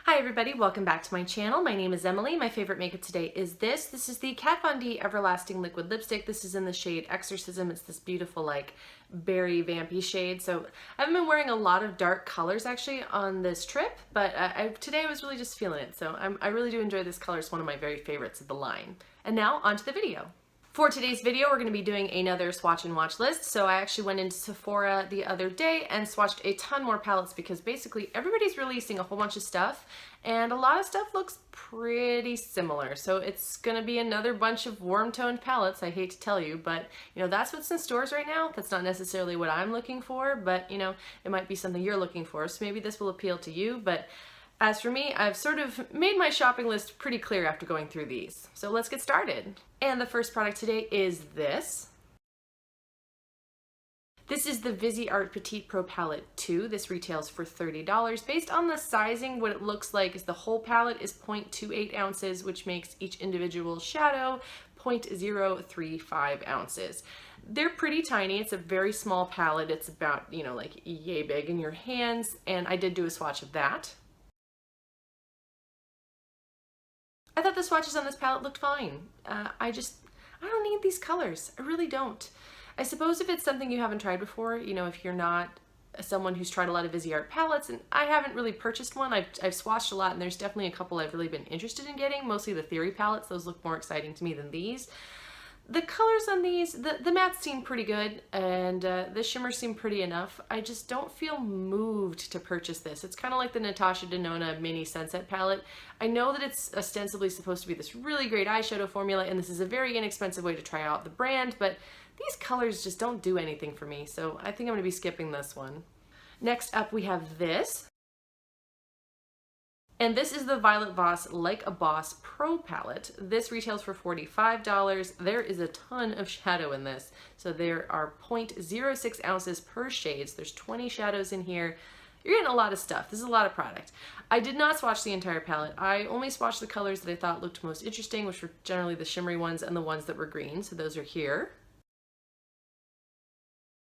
Hi everybody, welcome back to my channel. My name is Emily. My favorite makeup today is this. This is the Kat Von D Everlasting Liquid Lipstick. This is in the shade Exorcism. It's this beautiful like berry vampy shade. So I haven't been wearing a lot of dark colors actually on this trip, but today I was really just feeling it. So I really do enjoy this color. It's one of my very favorites of the line. And now onto the video. For today's video, we're going to be doing another swatch and watch list. So I actually went into Sephora the other day and swatched a ton more palettes because basically everybody's releasing a whole bunch of stuff and a lot of stuff looks pretty similar. So it's going to be another bunch of warm toned palettes, I hate to tell you, but you know, that's what's in stores right now. That's not necessarily what I'm looking for, but you know, it might be something you're looking for. So maybe this will appeal to you, but as for me, I've sort of made my shopping list pretty clear after going through these. So let's get started. And the first product today is this. This is the Viseart Petite Pro Palette 2. This retails for $30. Based on the sizing, what it looks like is the whole palette is 0.28 ounces, which makes each individual shadow 0.035 ounces. They're pretty tiny. It's a very small palette. It's about, you know, like yay big in your hands. And I did do a swatch of that. I thought the swatches on this palette looked fine. I don't need these colors. I really don't. I suppose if it's something you haven't tried before, you know, if you're not someone who's tried a lot of Viseart palettes, and I haven't really purchased one. I've swatched a lot, and there's definitely a couple I've really been interested in getting, mostly the Theory palettes. Those look more exciting to me than these. The colors on these, the mattes seem pretty good, and the shimmers seem pretty enough. I just don't feel moved to purchase this. It's kind of like the Natasha Denona Mini Sunset palette. I know that it's ostensibly supposed to be this really great eyeshadow formula, and this is a very inexpensive way to try out the brand, but these colors just don't do anything for me, so I think I'm going to be skipping this one. Next up, we have this. And this is the Violet Voss Like a Boss Pro palette. This retails for $45. There is a ton of shadow in this. So there are 0.06 ounces per shade. So there's 20 shadows in here. You're getting a lot of stuff. This is a lot of product. I did not swatch the entire palette. I only swatched the colors that I thought looked most interesting, which were generally the shimmery ones and the ones that were green. So those are here.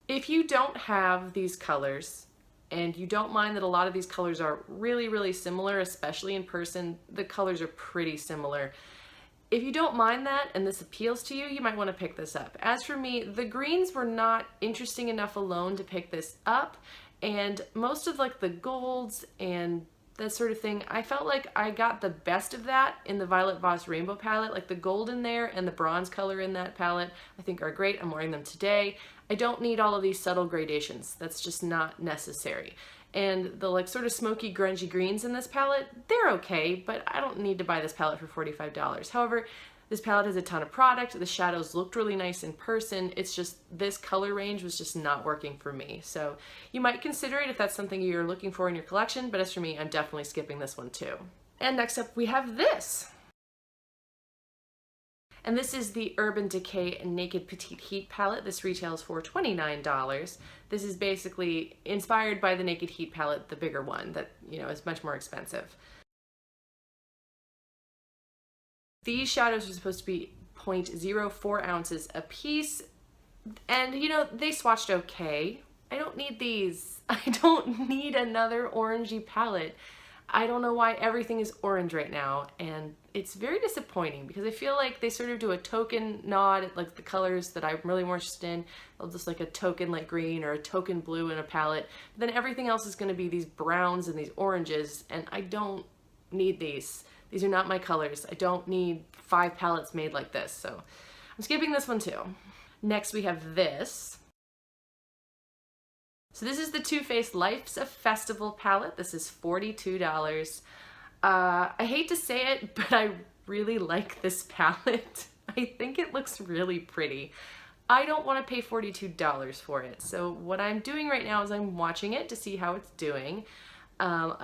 If you don't have these colors, and you don't mind that a lot of these colors are really, really similar, especially in person, the colors are pretty similar. If you don't mind that and this appeals to you, you might want to pick this up. As for me, the greens were not interesting enough alone to pick this up, and most of like the golds and that sort of thing, I felt like I got the best of that in the Violet Voss Rainbow palette. Like the gold in there and the bronze color in that palette I think are great. I'm wearing them today. I don't need all of these subtle gradations. That's just not necessary. And the like sort of smoky grungy greens in this palette, they're okay, but I don't need to buy this palette for $45. However, this palette has a ton of product. The shadows looked really nice in person. It's just this color range was just not working for me. So you might consider it if that's something you're looking for in your collection, but as for me, I'm definitely skipping this one too. And next up we have this. And this is the Urban Decay Naked Petite Heat palette. This retails for $29. This is basically inspired by the Naked Heat palette, the bigger one that, you know, is much more expensive. These shadows are supposed to be 0.04 ounces a piece, and you know, they swatched okay. I don't need these. I don't need another orangey palette. I don't know why everything is orange right now, and it's very disappointing because I feel like they sort of do a token nod at like the colors that I'm really more interested in. They'll just like a token like green or a token blue in a palette. But then everything else is going to be these browns and these oranges, and I don't need these. These are not my colors. I don't need 5 palettes made like this, so I'm skipping this one too. Next we have this. So this is the Too Faced Life's a Festival palette. This is $42. I hate to say it, but I really like this palette. I think it looks really pretty. I don't want to pay $42 for it. So what I'm doing right now is I'm watching it to see how it's doing. I'm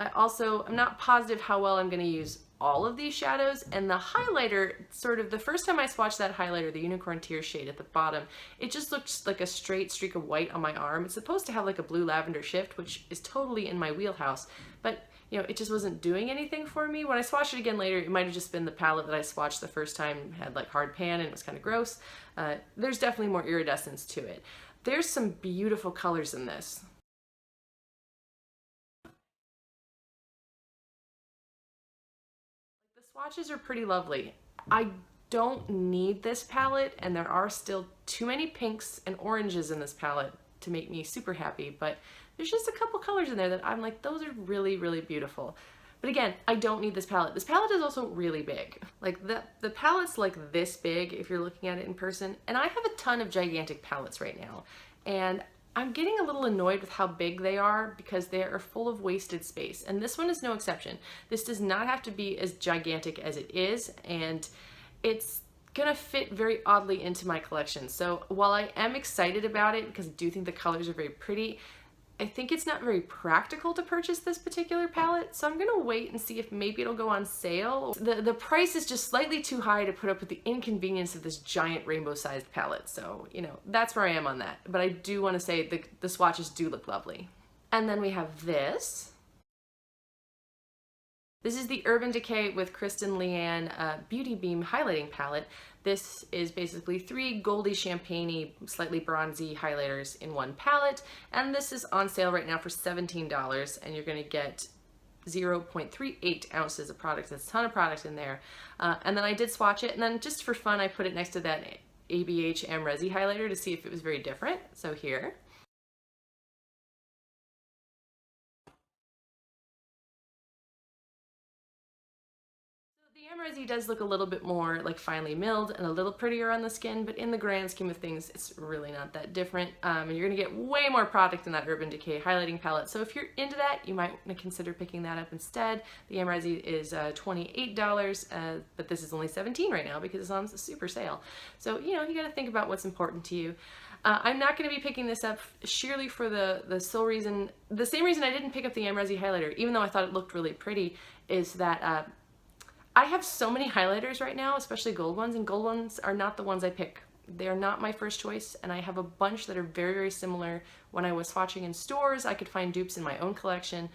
not positive how well I'm going to use all of these shadows, and the highlighter, sort of the first time I swatched that highlighter, the Unicorn Tear shade at the bottom, it just looked like a straight streak of white on my arm. It's supposed to have like a blue lavender shift, which is totally in my wheelhouse, but you know, it just wasn't doing anything for me. When I swatched it again later, it might have just been the palette that I swatched the first time had like hard pan and it was kind of gross. There's definitely more iridescence to it. There's some beautiful colors in this. swatches are pretty lovely. I don't need this palette, and there are still too many pinks and oranges in this palette to make me super happy, but there's just a couple colors in there that I'm like, those are really, really beautiful. But again, I don't need this palette. This palette is also really big. Like the palette's like this big if you're looking at it in person, and I have a ton of gigantic palettes right now, and I'm getting a little annoyed with how big they are because they are full of wasted space, and this one is no exception. This does not have to be as gigantic as it is, and it's gonna fit very oddly into my collection. So while I am excited about it because I do think the colors are very pretty, I think it's not very practical to purchase this particular palette, so I'm gonna wait and see if maybe it'll go on sale. The price is just slightly too high to put up with the inconvenience of this giant rainbow-sized palette, so you know, that's where I am on that. But I do want to say the swatches do look lovely. And then we have this. This is the Urban Decay with Kristen Leanne Beauty Beam Highlighting Palette. This is basically 3 goldy champagne-y, slightly bronzy highlighters in one palette, and this is on sale right now for $17, and you're gonna get 0.38 ounces of product. There's a ton of product in there. And then I did swatch it, and then just for fun, I put it next to that ABH Amrezy highlighter to see if it was very different. So here. The Amrezy does look a little bit more like finely milled and a little prettier on the skin, but in the grand scheme of things, it's really not that different. And you're gonna get way more product in that Urban Decay highlighting palette. So if you're into that, you might want to consider picking that up instead. The Amrezy is $28, but this is only $17 right now because it's on a super sale. So, you know, you gotta think about what's important to you. I'm not going to be picking this up sheerly for the sole reason, the same reason I didn't pick up the Amrezy highlighter, even though I thought it looked really pretty, is that I have so many highlighters right now, especially gold ones, and gold ones are not the ones I pick. They are not my first choice, and I have a bunch that are very, very similar. When I was swatching in stores, I could find dupes in my own collection,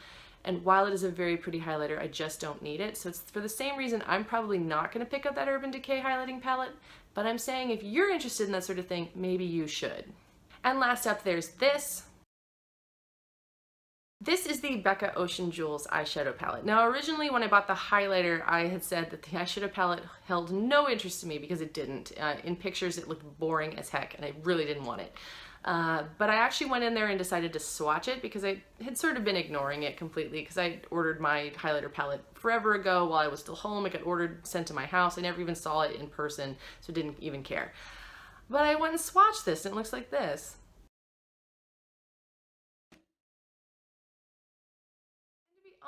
and while it is a very pretty highlighter, I just don't need it. So it's for the same reason I'm probably not going to pick up that Urban Decay highlighting palette, but I'm saying if you're interested in that sort of thing, maybe you should. And last up, there's this. This is the Becca Ocean Jewels eyeshadow palette. Now originally when I bought the highlighter, I had said that the eyeshadow palette held no interest to me because it didn't. In pictures it looked boring as heck and I really didn't want it. But I actually went in there and decided to swatch it because I had sort of been ignoring it completely because I ordered my highlighter palette forever ago while I was still home. It got ordered, sent to my house. I never even saw it in person, so didn't even care. But I went and swatched this and it looks like this.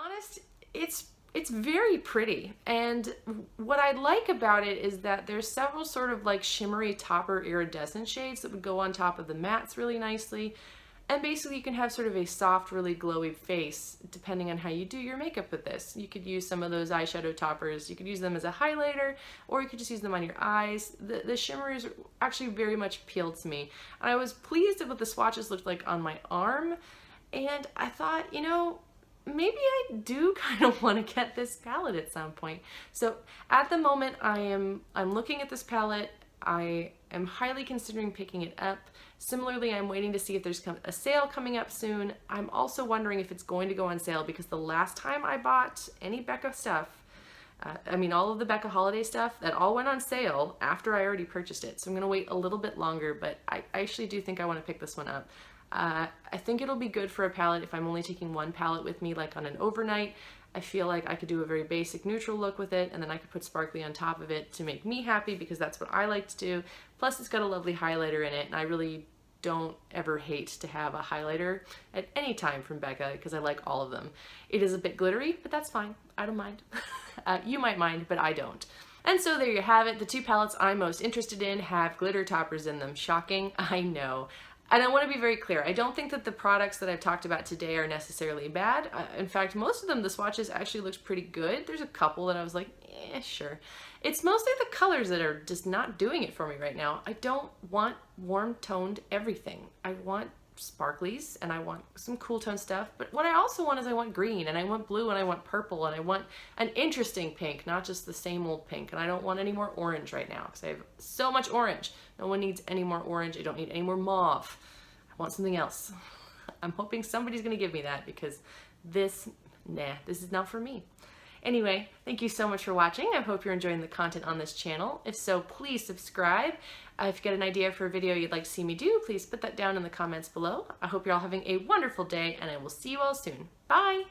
Honest, it's very pretty, and what I like about it is that there's several sort of like shimmery topper iridescent shades that would go on top of the mattes really nicely, and basically you can have sort of a soft, really glowy face depending on how you do your makeup with this. You could use some of those eyeshadow toppers, you could use them as a highlighter, or you could just use them on your eyes. The shimmers actually very much appealed to me, and I was pleased at what the swatches looked like on my arm, and I thought, you know, maybe I do kind of want to get this palette at some point. So at the moment I'm looking at this palette. I am highly considering picking it up. Similarly, I'm waiting to see if there's a sale coming up soon. I'm also wondering if it's going to go on sale because the last time I bought any Becca stuff, I mean all of the Becca holiday stuff, that all went on sale after I already purchased it. So I'm going to wait a little bit longer, but I actually do think I want to pick this one up. I think it'll be good for a palette if I'm only taking one palette with me, like on an overnight. I feel like I could do a very basic neutral look with it, and then I could put sparkly on top of it to make me happy because that's what I like to do. Plus it's got a lovely highlighter in it, and I really don't ever hate to have a highlighter at any time from Becca because I like all of them. It is a bit glittery, but that's fine. I don't mind. You might mind, but I don't. And so there you have it. The two palettes I'm most interested in have glitter toppers in them. Shocking, I know. And I want to be very clear, I don't think that the products that I've talked about today are necessarily bad. In fact, most of them, the swatches actually looked pretty good. There's a couple that I was like, eh, sure. It's mostly the colors that are just not doing it for me right now. I don't want warm toned everything. I want sparklies and I want some cool tone stuff, but what I also want is I want green and I want blue and I want purple and I want an interesting pink, not just the same old pink, and I don't want any more orange right now because I have so much orange. No one needs any more orange. I don't need any more mauve. I want something else. I'm hoping somebody's gonna give me that because this is not for me. Anyway, thank you so much for watching. I hope you're enjoying the content on this channel. If so, please subscribe. If you get an idea for a video you'd like to see me do, please put that down in the comments below. I hope you're all having a wonderful day, and I will see you all soon. Bye!